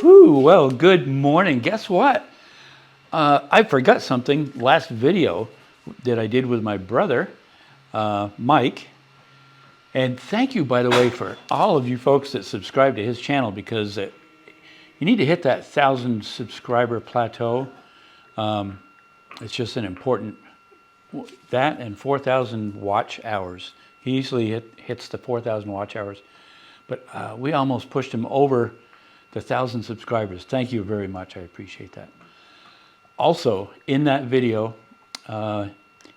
Woohoo! Well, good morning. Guess what? I forgot something last video that I did with my brother, Mike. And thank you, by the way, for all of you folks that subscribe to his channel, because you need to hit that 1,000 subscriber plateau. It's just an important, that and 4,000 watch hours. He usually hits the 4,000 watch hours, but we almost pushed him over the 1,000 subscribers. Thank you very much. I appreciate that. Also, in that video,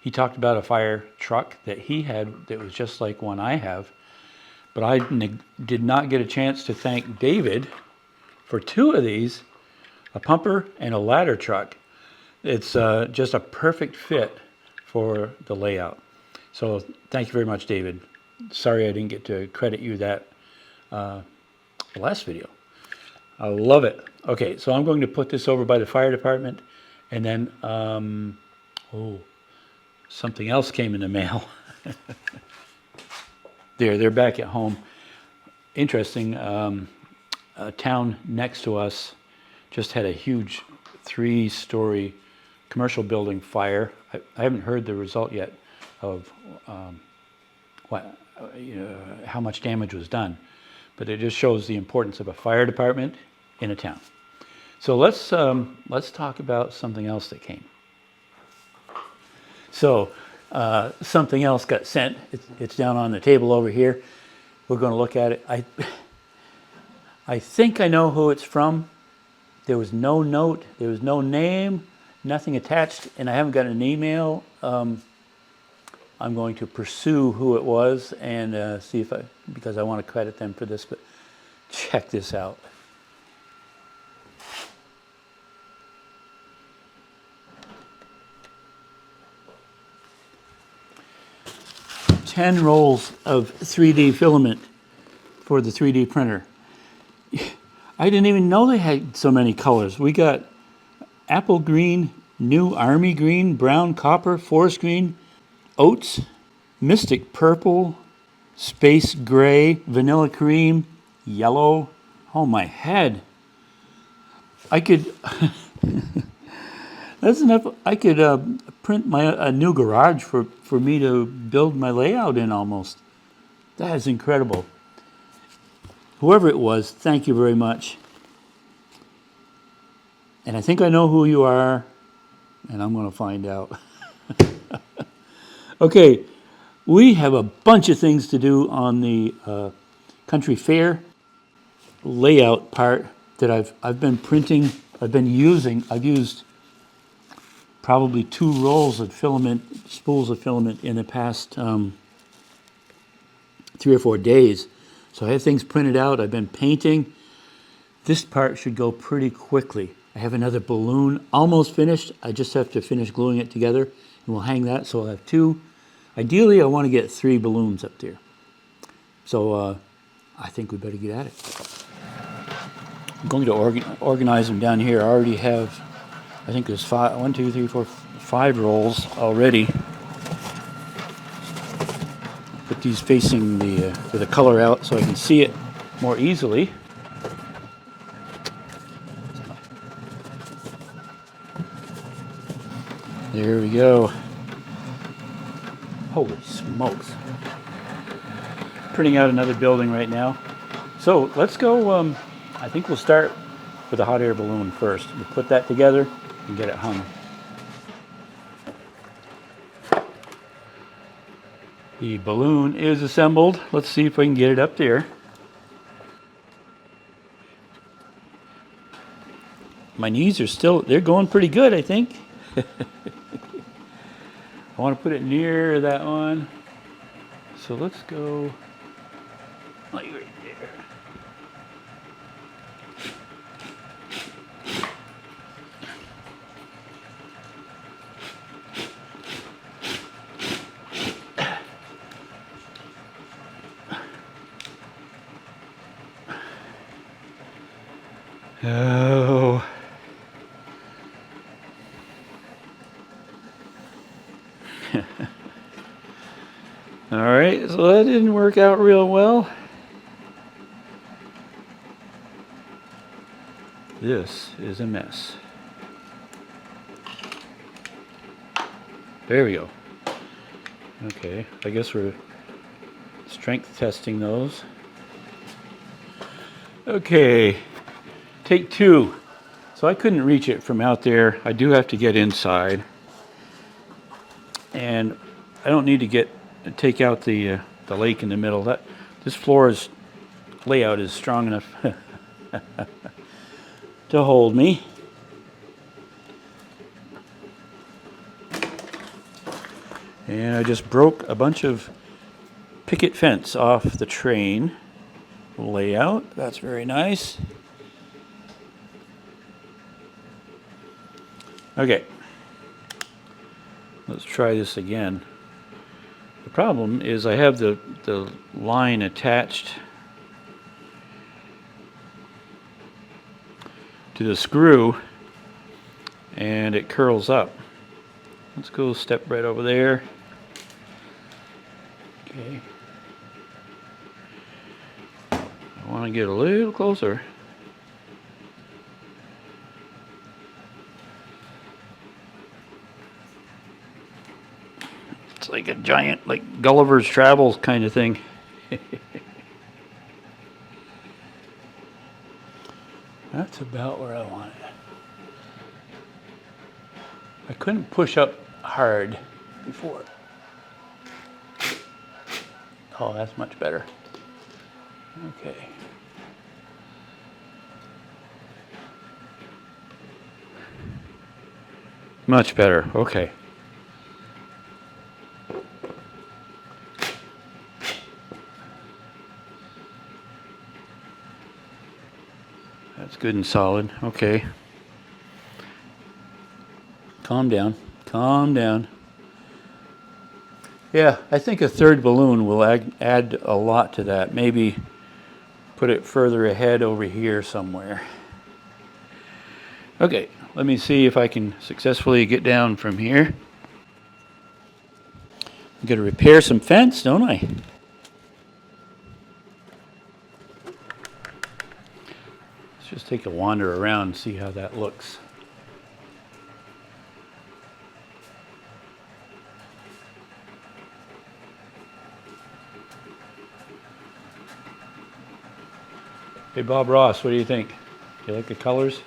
he talked about a fire truck that he had that was just like one I have, but I did not get a chance to thank David for two of these, a pumper and a ladder truck. It's just a perfect fit for the layout. So thank you very much, David. Sorry I didn't get to credit you that last video. I love it. Okay, so I'm going to put this over by the fire department, and then, something else came in the mail. They're back at home. Interesting, a town next to us just had a huge 3-story commercial building fire. I haven't heard the result yet of how much damage was done, but it just shows the importance of a fire department in a town. So let's talk about something else that came. So something else got sent. It's down on the table over here. We're going to look at it. I think I know who it's from. There was no note. There was no name. Nothing attached, and I haven't got an email. I'm going to pursue who it was and see if because I want to credit them for this, but check this out. Ten rolls of 3D filament for the 3D printer. I didn't even know they had so many colors. We got apple green, new army green, brown copper, forest green, oats, mystic purple, space gray, vanilla cream, yellow. Oh, my head. I could, that's enough. I could print a new garage for me to build my layout in almost. That is incredible. Whoever it was, thank you very much. And I think I know who you are, and I'm going to find out. Okay, we have a bunch of things to do on the country fair layout part that I've been printing. I've used probably 2 rolls of filament, spools of filament in the past 3 or 4 days. So I have things printed out. I've been painting. This part should go pretty quickly. I have another balloon almost finished. I just have to finish gluing it together, and we'll hang that. So I'll have 2. Ideally, I want to get 3 balloons up there. So I think we better get at it. I'm going to organize them down here. I already have, I think there's 5 rolls already. Put these facing the color out so I can see it more easily. There we go. Holy smokes. Printing out another building right now. So let's go, I think we'll start with a hot air balloon first. We'll put that together and get it hung. The balloon is assembled. Let's see if I can get it up there. My knees are they're going pretty good, I think. I want to put it near that one. So let's go like right there. Oh. All right, so that didn't work out real well. This is a mess. There we go. Okay, I guess we're strength testing those. Okay, take 2. So I couldn't reach it from out there. I do have to get inside. And I don't need to take out the lake in the middle. This floor's layout is strong enough to hold me. And I just broke a bunch of picket fence off the train layout. That's very nice. Okay, let's try this again. The problem is I have the line attached to the screw and it curls up. Let's go step right over there. Okay. I want to get a little closer. It's like a giant, like Gulliver's Travels kind of thing. That's about where I want it. I couldn't push up hard before. Oh, that's much better. Okay. Much better. Okay. That's good and solid. Okay. Calm down. Calm down. Yeah, I think a third balloon will add a lot to that. Maybe put it further ahead over here somewhere. Okay, let me see if I can successfully get down from here. I'm going to repair some fence, don't I? Let's just take a wander around and see how that looks. Hey, Bob Ross, what do you think? You like the colors?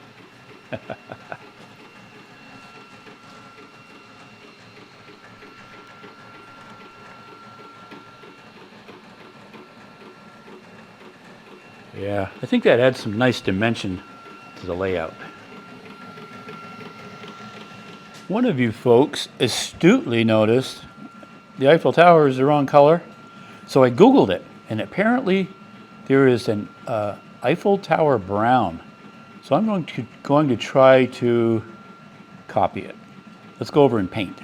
Yeah, I think that adds some nice dimension to the layout. One of you folks astutely noticed the Eiffel Tower is the wrong color, so I Googled it, and apparently there is an Eiffel Tower brown. So I'm going to try to copy it. Let's go over and paint.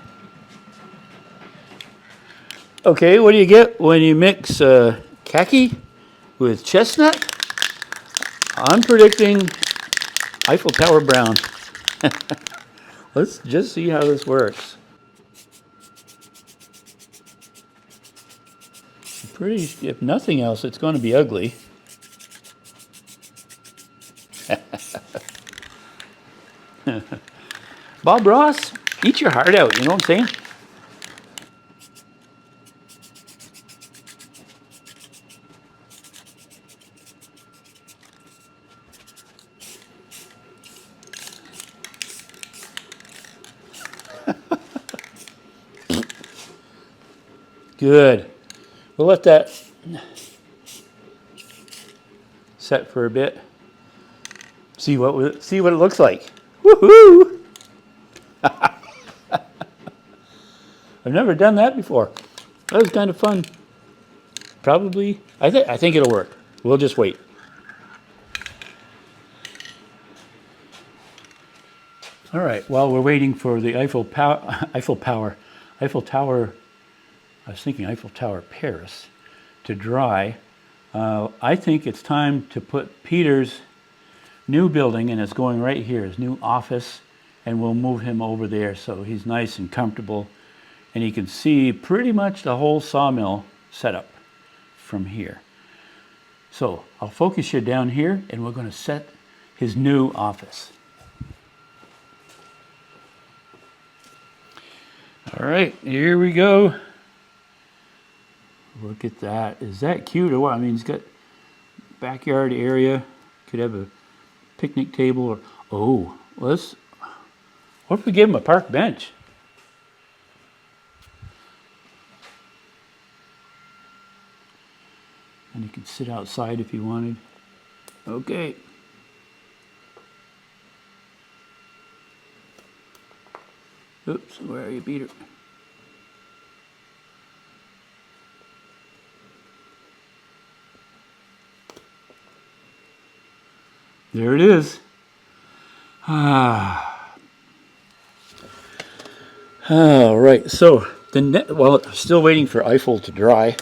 Okay, what do you get when you mix khaki with chestnut? I'm predicting Eiffel Tower brown. Let's just see how this works. If nothing else, it's going to be ugly. Bob Ross, eat your heart out, you know what I'm saying? Good. We'll let that set for a bit. See what it looks like. Woohoo! I've never done that before. That was kind of fun. Probably, I think it'll work. We'll just wait. All right. While we're waiting for the Eiffel Tower. I was thinking Eiffel Tower Paris to dry. I think it's time to put Peter's new building, and it's going right here, his new office, and we'll move him over there so he's nice and comfortable, and he can see pretty much the whole sawmill setup from here. So I'll focus you down here, and we're going to set his new office. All right, here we go. Look at that. Is that cute or what? I mean, it's got backyard area. Could have a picnic table or, oh, what if we give him a park bench? And he could sit outside if he wanted. Okay. Oops, where are you, Peter? There it is. All right, so well, still waiting for Eiffel to dry.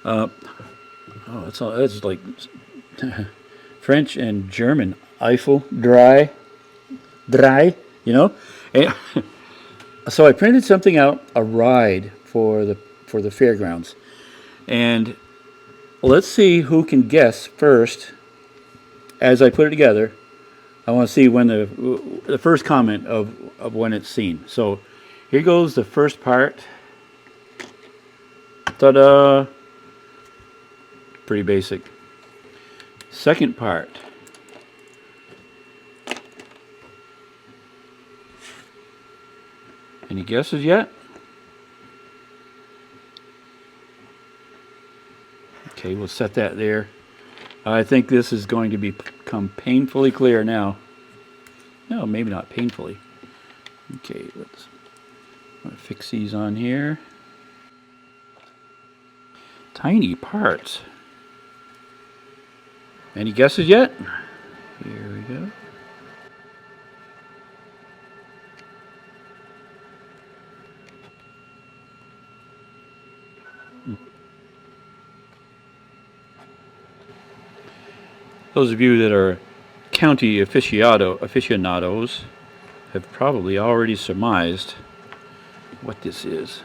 That's like French and German. Eiffel, dry, you know. And so I printed something out, a ride for the fairgrounds, and let's see who can guess first. As I put it together, I want to see when the first comment of when it's seen. So here goes the first part. Ta-da! Pretty basic. Second part. Any guesses yet? Okay, we'll set that there. I think this is going to become painfully clear now. No, maybe not painfully. Okay, let's fix these on here. Tiny parts. Any guesses yet? Here we go. Those of you that are county aficionados have probably already surmised what this is.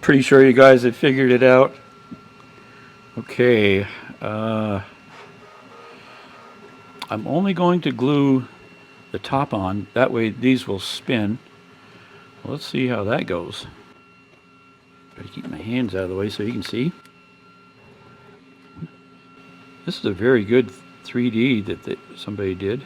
Pretty sure you guys have figured it out. Okay, I'm only going to glue the top on, that way these will spin. Well, let's see how that goes. Try to keep my hands out of the way so you can see. This is a very good 3D that somebody did.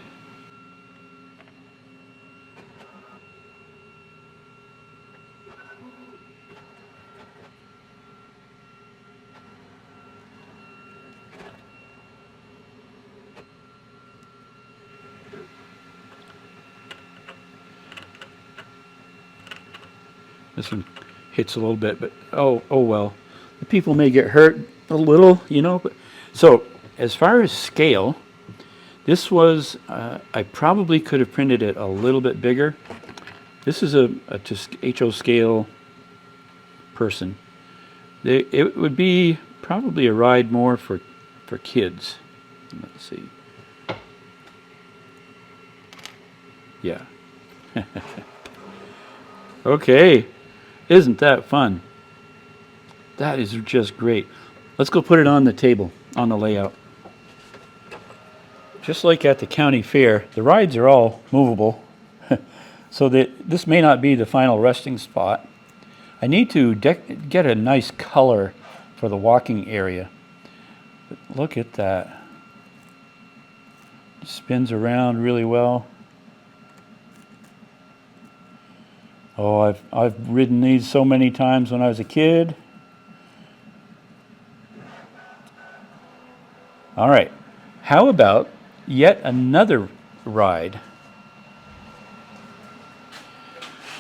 This one hits a little bit, but oh well. The people may get hurt a little, you know. But, so as far as scale, this was, I probably could have printed it a little bit bigger. This is a HO scale person. It would be probably a ride more for kids. Let's see. Yeah. Okay. Isn't that fun? That is just great. Let's go put it on the table, on the layout. Just like at the county fair, the rides are all movable. So that this may not be the final resting spot. I need to get a nice color for the walking area. But look at that. It spins around really well. Oh, I've ridden these so many times when I was a kid. All right, how about yet another ride?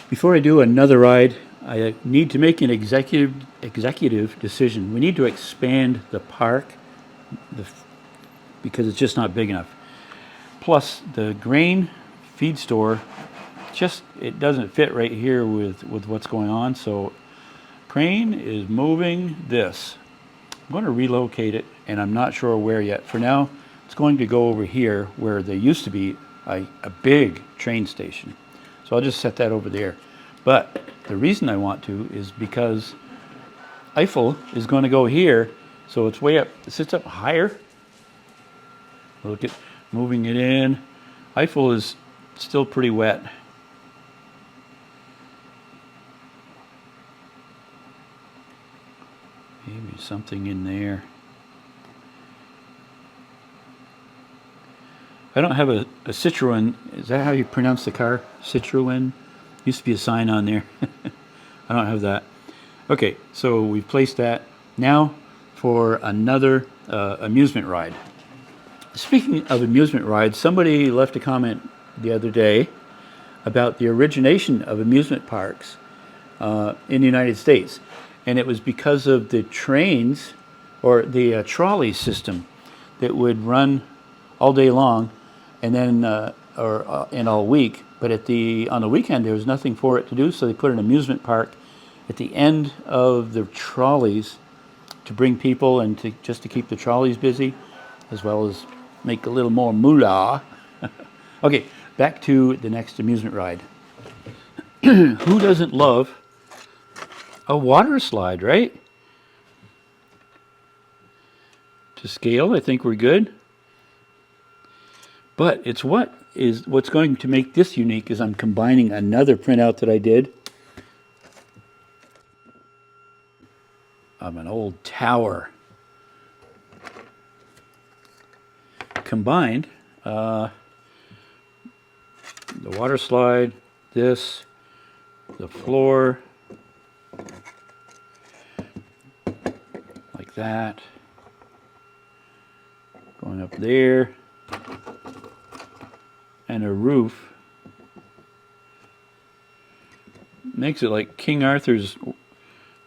Before I do another ride, I need to make an executive decision. We need to expand the park because it's just not big enough. Plus, the grain feed store, it doesn't fit right here with what's going on. So Crane is moving this. I'm going to relocate it, and I'm not sure where yet. For now, it's going to go over here where there used to be a big train station. So I'll just set that over there. But The reason I want to is because Eiffel is going to go here, so it's way up. It sits up higher. Look at moving it in. Eiffel is still pretty wet. Maybe something in there. I don't have a Citroen. Is that how you pronounce the car? Citroen? Used to be a sign on there. I don't have that. Okay, so we've placed that. Now for another amusement ride. Speaking of amusement rides, somebody left a comment the other day about the origination of amusement parks in the United States. And it was because of the trains or the trolley system that would run all day long and then and all week. But on the weekend there was nothing for it to do, so they put an amusement park at the end of the trolleys to bring people and just to keep the trolleys busy, as well as make a little more moolah. Okay, back to the next amusement ride. Who doesn't love a water slide, right? To scale, I think we're good. But what's going to make this unique is I'm combining another printout that I did of an old tower. Combined, the water slide, the floor, like that, going up there, and a roof. Makes it like King Arthur's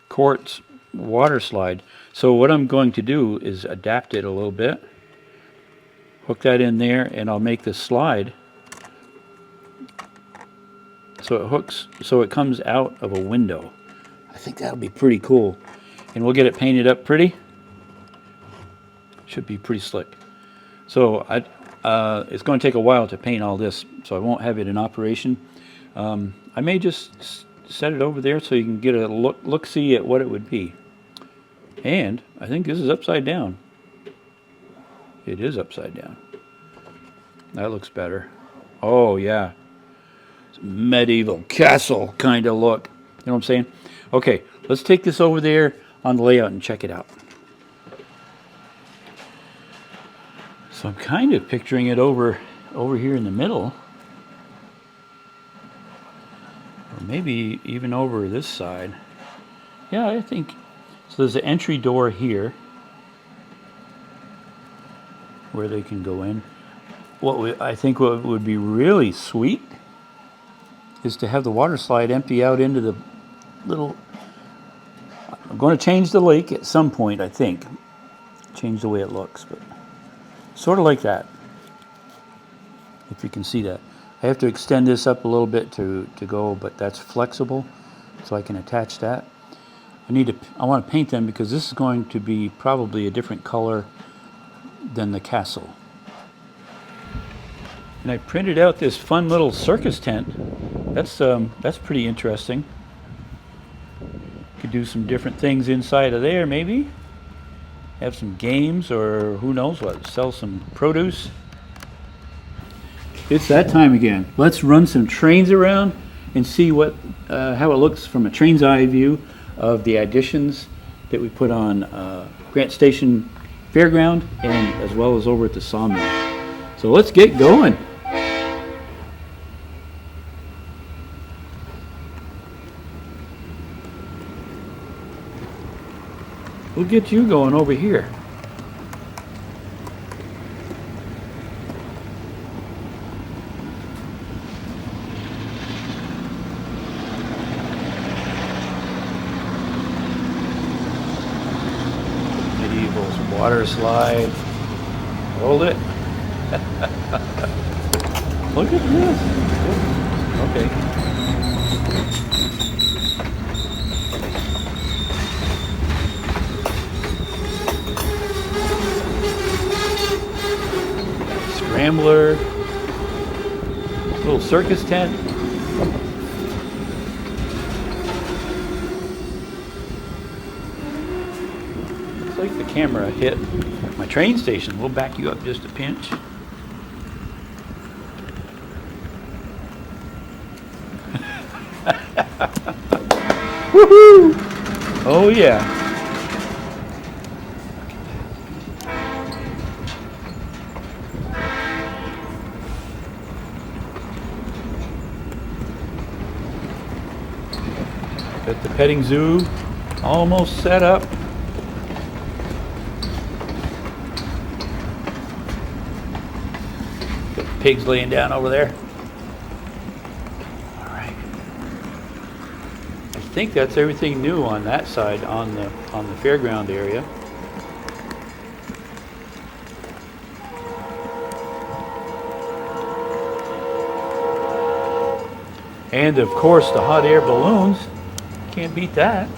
court's water slide. So what I'm going to do is adapt it a little bit. Hook that in there, and I'll make the slide so it comes out of a window. I think that'll be pretty cool. And we'll get it painted up pretty. Should be pretty slick. So it's going to take a while to paint all this, so I won't have it in operation. I may just set it over there so you can get a look-see at what it would be. And I think this is upside down. It is upside down. That looks better. Oh yeah, it's a medieval castle kind of look. You know what I'm saying? Okay, let's take this over there on the layout and check it out. So I'm kind of picturing it over here in the middle, or maybe even over this side. Yeah, I think so. There's an entry door here where they can go in. I think what would be really sweet is to have the water slide empty out into the little. I'm going to change the lake at some point, I think. Change the way it looks, but sort of like that. If you can see that. I have to extend this up a little bit to go, but that's flexible, so I can attach that. I want to paint them because this is going to be probably a different color than the castle. And I printed out this fun little circus tent. That's pretty interesting. Could do some different things inside of there, maybe. Have some games, or who knows what. Sell some produce. It's that time again. Let's run some trains around and see how it looks from a train's eye view of the additions that we put on Grant Station Fairground and as well as over at the sawmill. So let's get going. We'll get you going over here. Medieval's water slide. Hold it. Look at this. Okay. Scrambler, little circus tent. like the camera hit my train station. We'll back you up just a pinch. Woohoo! Oh yeah. Got the petting zoo almost set up. Got the pigs laying down over there. All right. I think that's everything new on that side, on the fairground area. And of course the hot air balloons. Can't beat that.